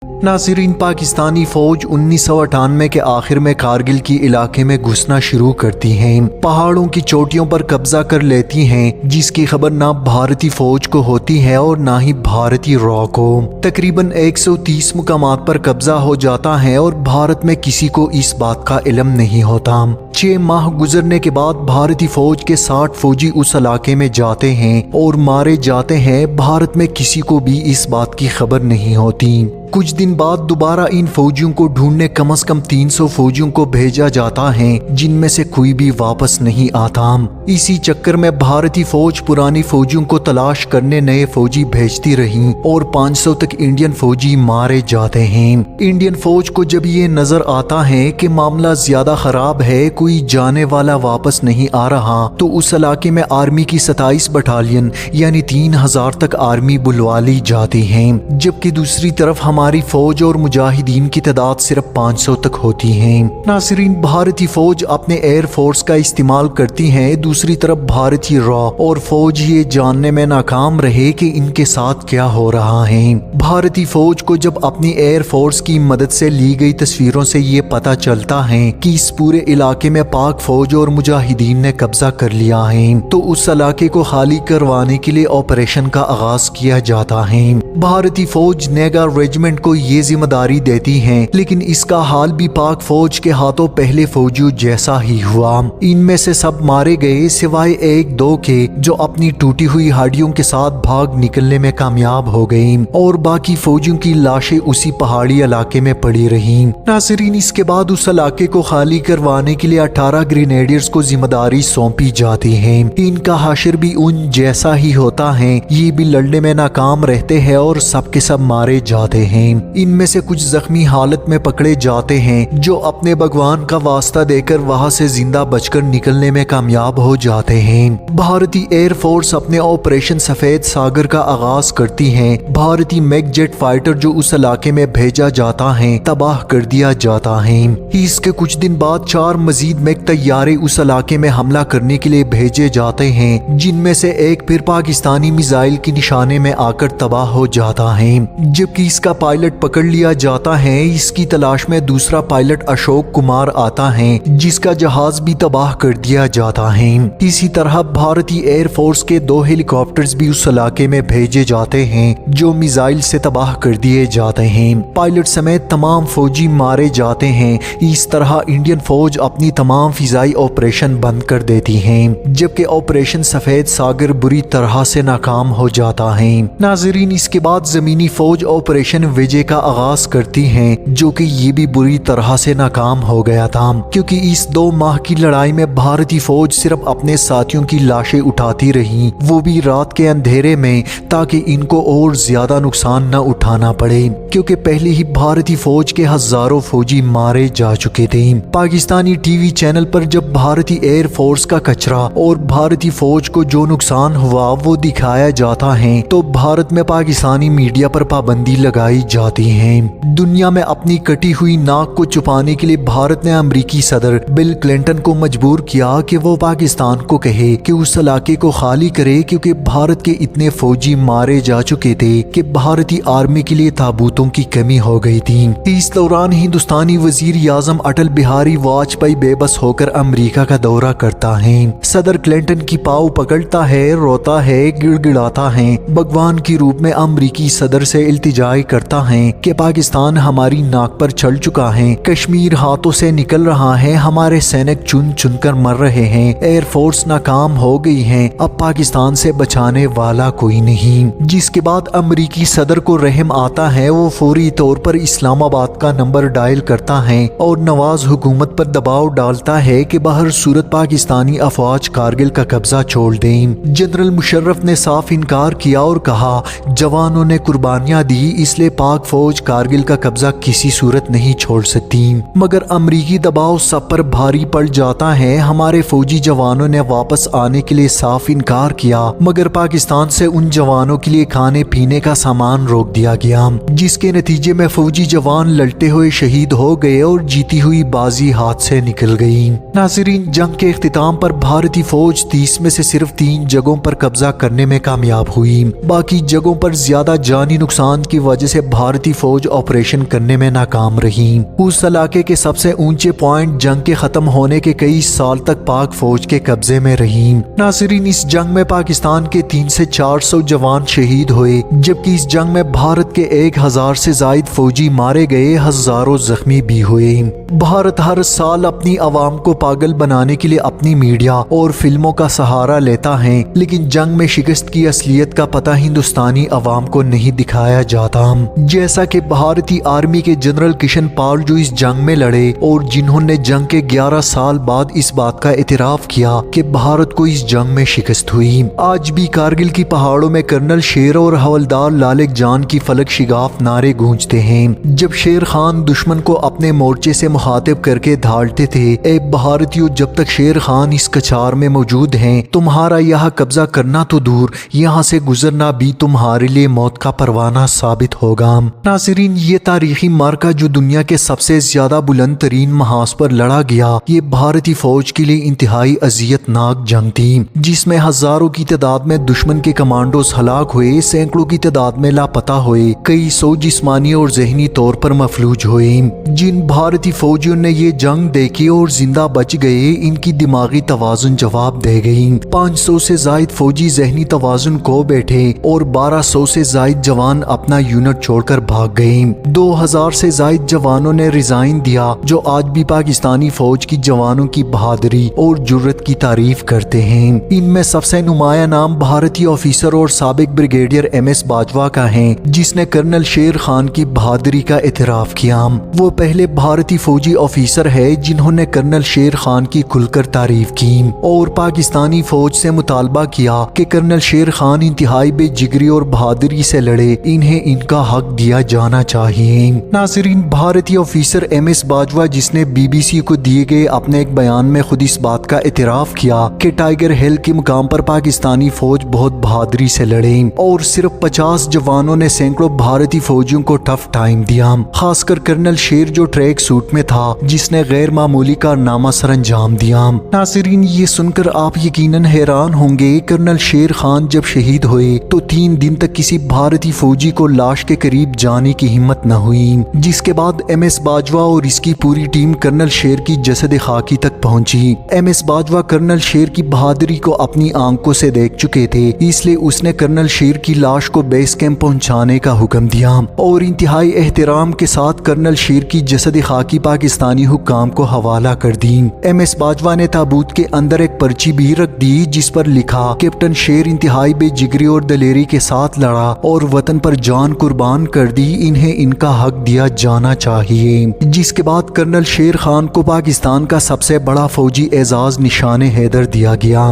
नाज़रीन, पाकिस्तानी फौज 1998 के आखिर में कारगिल की इलाके में घुसना शुरू करती हैं। पहाड़ों की चोटियों पर कब्जा कर लेती हैं, जिसकी खबर ना भारतीय फौज को होती है और ना ही भारतीय रॉ को। तकरीबन 130 मुकामात पर कब्जा हो जाता है और भारत में किसी को इस बात का इल्म नहीं होता। 6 माह गुजरने के बाद भारतीय फौज के 60 फौजी उस इलाके में जाते हैं और मारे जाते हैं। भारत में किसी को भी इस बात की खबर नहीं होती। कुछ दिन बाद दोबारा इन फौजियों को ढूंढने कम से कम 300 फौजियों को भेजा जाता है, जिनमें से कोई भी वापस नहीं आता। इसी चक्कर में भारतीय फौज पुरानी फौजियों को तलाश करने नए फौजी भेजती रही और 500 तक इंडियन फौजी मारे जाते हैं। इंडियन फौज को जब ये नजर आता है कि मामला ज्यादा खराब है, कोई जाने वाला वापस नहीं आ रहा, तो उस इलाके में आर्मी की 27 बटालियन यानी 3000 तक आर्मी बुलवा ली जाती है, जबकि दूसरी तरफ हमारी फौज और मुजाहिदीन की तादाद सिर्फ 500 तक होती है। नाज़रीन, भारतीय फौज अपने एयर फोर्स का इस्तेमाल करती है, दूसरी तरफ भारतीय रॉ और फौज ये जानने में नाकाम रहे कि इनके साथ क्या हो रहा है। भारतीय फौज को जब अपनी एयर फोर्स की मदद से ली गई तस्वीरों से ये पता चलता है कि इस पूरे इलाके में पाक फौज और मुजाहिदीन ने कब्जा कर लिया है, तो उस इलाके को खाली करवाने के लिए ऑपरेशन का आगाज किया जाता है। भारतीय फौज नेगा रेजिमेंट को ये जिम्मेदारी देती है, लेकिन इसका हाल भी पाक फौज के हाथों पहले फौजियों जैसा ही हुआ। इनमें से सब मारे गए सिवाय 1-2 के, जो अपनी टूटी हुई हड्डियों के साथ भाग निकलने में कामयाब हो गए और बाकी फौजियों की लाशें उसी पहाड़ी इलाके में पड़ी रही। नाज़रीन, इसके बाद उस इलाके को खाली करवाने के लिए 18 ग्रेनेडियर्स को जिम्मेदारी सौंपी जाती है। इनका हाशिर भी उन जैसा ही होता है, ये भी लड़ने में नाकाम रहते हैं और सबके सब मारे जाते हैं। इनमें से कुछ जख्मी हालत में पकड़े जाते हैं, जो अपने भगवान का वास्ता देकर वहां से जिंदा बचकर निकलने में कामयाब हो जाते हैं। भारतीय एयर फोर्स अपने ऑपरेशन सफेद सागर का आगाज करती है। भारतीय मैग जेट फाइटर जो उस इलाके में भेजा जाता है तबाह कर दिया जाता है। इसके कुछ दिन बाद 4 मजीद मैग तैयारे उस इलाके में हमला करने के लिए भेजे जाते हैं, जिनमें से एक फिर पाकिस्तानी मिसाइल के निशाने में आकर तबाह हो जाता है, जबकि इसका पायलट पकड़ लिया जाता है। इसकी तलाश में दूसरा पायलट अशोक कुमार आता है, जिसका जहाज भी तबाह कर दिया जाता है। इसी तरह भारतीय एयर फोर्स के 2 हेलीकॉप्टर्स भी उस इलाके में भेजे जाते हैं, जो मिसाइल से तबाह कर दिए जाते हैं। पायलट समेत तमाम फौजी मारे जाते हैं। इस तरह इंडियन फौज अपनी तमाम फिजाई ऑपरेशन बंद कर देती है, जबकि ऑपरेशन सफेद सागर बुरी तरह से नाकाम हो जाता है। नाज़रीन, इसके बाद जमीनी फौज ऑपरेशन विजय का आगाज करती हैं, जो कि ये भी बुरी तरह से नाकाम हो गया था, क्योंकि इस 2 माह की लड़ाई में भारतीय फौज सिर्फ अपने साथियों की लाशें उठाती रही, वो भी रात के अंधेरे में, ताकि इनको और ज्यादा नुकसान न उठाना पड़े, क्योंकि पहले ही भारतीय फौज के हजारों फौजी मारे जा चुके थे। पाकिस्तानी टीवी चैनल पर जब भारतीय एयर फोर्स का कचरा और भारतीय फौज को जो नुकसान हुआ वो दिखाया जाता है, तो भारत में पाकिस्तानी मीडिया पर पाबंदी लगाई जाती है। दुनिया में अपनी कटी हुई नाक को छुपाने के लिए भारत ने अमेरिकी सदर बिल क्लिंटन को मजबूर किया कि वो पाकिस्तान को कहे कि उस इलाके को खाली करे, क्योंकि भारत के इतने फौजी मारे जा चुके थे कि भारतीय आर्मी के लिए ताबूतों की कमी हो गई थी। इस दौरान हिंदुस्तानी वजीर आजम अटल बिहारी वाजपेयी बेबस होकर अमेरिका का दौरा करता है। सदर क्लिंटन की पाव पकड़ता है, रोता है, गिड़गिड़ाता है, भगवान के रूप में अमेरिकी सदर से इल्तिजाई करता है कि पाकिस्तान हमारी नाक पर चढ़ चुका है, कश्मीर हाथों से निकल रहा है, हमारे सैनिक चुन चुन कर मर रहे हैं, एयरफोर्स नाकाम हो गई है, अब पाकिस्तान से बचाने वाला कोई नहीं। जिसके बाद अमेरिकी सदर को रहम आता है, वो फौरी तौर पर इस्लामाबाद का नंबर डायल करता है और नवाज हुकूमत पर दबाव डालता है कि बाहर सूरत पाकिस्तानी अफवाज कारगिल का कब्जा छोड़ दें। जनरल मुशर्रफ ने साफ इनकार किया और कहा, जवानों ने कुर्बानियां दी, इसलिए पाक फौज कारगिल का कब्जा किसी सूरत नहीं छोड़ सकती। मगर अमरीकी दबाव सब पर भारी पड़ जाता है। हमारे फौजी जवानों ने वापस आने के लिए साफ इनकार किया, मगर पाकिस्तान से उन जवानों के लिए खाने पीने का सामान रोक दिया गया, जिसके नतीजे में फौजी जवान लड़ते हुए शहीद हो गए और जीती हुई बाजी हाथ से निकल गई। नाज़रीन, जंग के इख्तिताम पर भारतीय फौज 30 में से सिर्फ 3 जगहों पर कब्जा करने में कामयाब हुई। बाकी जगहों पर ज्यादा जानी नुकसान की वजह से بھارتی فوج آپریشن کرنے میں ناکام رہی۔ اس علاقے کے سب سے اونچے پوائنٹ جنگ کے ختم ہونے کے کئی سال تک پاک فوج کے قبضے میں رہی۔ ناظرین، اس جنگ میں پاکستان کے 300 سے 400 جوان شہید ہوئے، جبکہ اس جنگ میں بھارت کے 1000 سے زائد فوجی مارے گئے، ہزاروں زخمی بھی ہوئے۔ بھارت ہر سال اپنی عوام کو پاگل بنانے کے لیے اپنی میڈیا اور فلموں کا سہارا لیتا ہے، لیکن جنگ میں شکست کی اصلیت کا پتہ ہندوستانی عوام کو نہیں دکھایا جاتا۔ جیسا کہ بھارتی آرمی کے جنرل کشن پال جو اس جنگ میں لڑے اور جنہوں نے جنگ کے 11 سال بعد اس بات کا اعتراف کیا کہ بھارت کو اس جنگ میں شکست ہوئی، آج بھی کارگل کی پہاڑوں میں کرنل شیر اور حوالدار لالک جان کی فلک شگاف نعرے گونجتے ہیں۔ جب شیر خان دشمن کو اپنے مورچے سے مخاطب کر کے دھاڑتے تھے، اے بھارتیوں، جب تک شیر خان اس کچھار میں موجود ہیں تمہارا یہاں قبضہ کرنا تو دور، یہاں سے گزرنا بھی تمہارے لیے موت کا پروانہ ثابت ہوگا۔ ناظرین، یہ تاریخی معرکہ جو دنیا کے سب سے زیادہ بلند ترین محاذ پر لڑا گیا، یہ بھارتی فوج کے لیے انتہائی اذیت ناک جنگ تھی، جس میں ہزاروں کی تعداد میں دشمن کے کمانڈوز ہلاک ہوئے، سینکڑوں کی تعداد میں لاپتہ ہوئے، کئی سو جسمانی اور ذہنی طور پر مفلوج ہوئے۔ جن بھارتی فوجیوں نے یہ جنگ دیکھی اور زندہ بچ گئے، ان کی دماغی توازن جواب دے گئی۔ 500 سے زائد فوجی ذہنی توازن کو بیٹھے اور 1200 سے زائد جوان اپنا یونٹ چھوڑ کر بھاگ گئے۔ 2000 سے زائد جوانوں نے ریزائن دیا، جو آج بھی پاکستانی فوج کی جوانوں کی بہادری اور جرت کی تعریف کرتے ہیں۔ ان میں سب سے نمایاں نام بھارتی آفیسر اور سابق بریگیڈیئر ایم ایس باجوہ کا ہے، جس نے کرنل شیر خان کی بہادری کا اعتراف کیا۔ وہ پہلے بھارتی فوجی آفیسر ہے جنہوں نے کرنل شیر خان کی کھل کر تعریف کی اور پاکستانی فوج سے مطالبہ کیا کہ کرنل شیر خان انتہائی بے جگری اور بہادری سے لڑے، انہیں ان کا حق دیا جانا چاہیے۔ ناظرین، بھارتی آفیسر ایم ایس باجوہ، جس نے بی بی سی کو دیے گئے اپنے ایک بیان میں خود اس بات کا اعتراف کیا کہ ٹائیگر ہل کے مقام پر پاکستانی فوج بہت بہادری سے لڑے اور صرف 50 جوانوں نے سینکڑوں بھارتی فوجیوں کو ٹف ٹائم دیا، خاص کر کرنل شیر جو ٹریک سوٹ میں تھا، جس نے غیر معمولی کارنامہ سر انجام دیا۔ ناظرین، یہ سن کر آپ یقیناً حیران ہوں گے، کرنل شیر خان جب شہید ہوئے تو 3 دن تک کسی بھارتی فوجی کو لاش کے قریب جانے کی ہمت نہ ہوئی، جس کے بعد ایم ایس باجوہ اور اس کی پوری ٹیم کرنل شیر کی جسد خاکی تک پہنچی۔ ایم ایس باجوہ کرنل شیر کی بہادری کو اپنی آنکھوں سے دیکھ چکے تھے، اس لیے اس نے کرنل شیر کی لاش کو بیس کیمپ پہنچانے کا حکم دیا اور انتہائی احترام کے ساتھ کرنل شیر کی جسد خاکی پاکستانی حکام کو حوالہ کر دی۔ ایم ایس باجوہ نے تابوت کے اندر ایک پرچی بھی رکھ دی جس پر لکھا، کیپٹن شیر انتہائی بے جگری اور دلیری کے ساتھ لڑا اور وطن پر جان قربان کر دی، انہیں ان کا حق دیا جانا چاہیے۔ جس کے بعد کرنل شیر خان کو پاکستان کا سب سے بڑا فوجی اعزاز نشان حیدر دیا گیا۔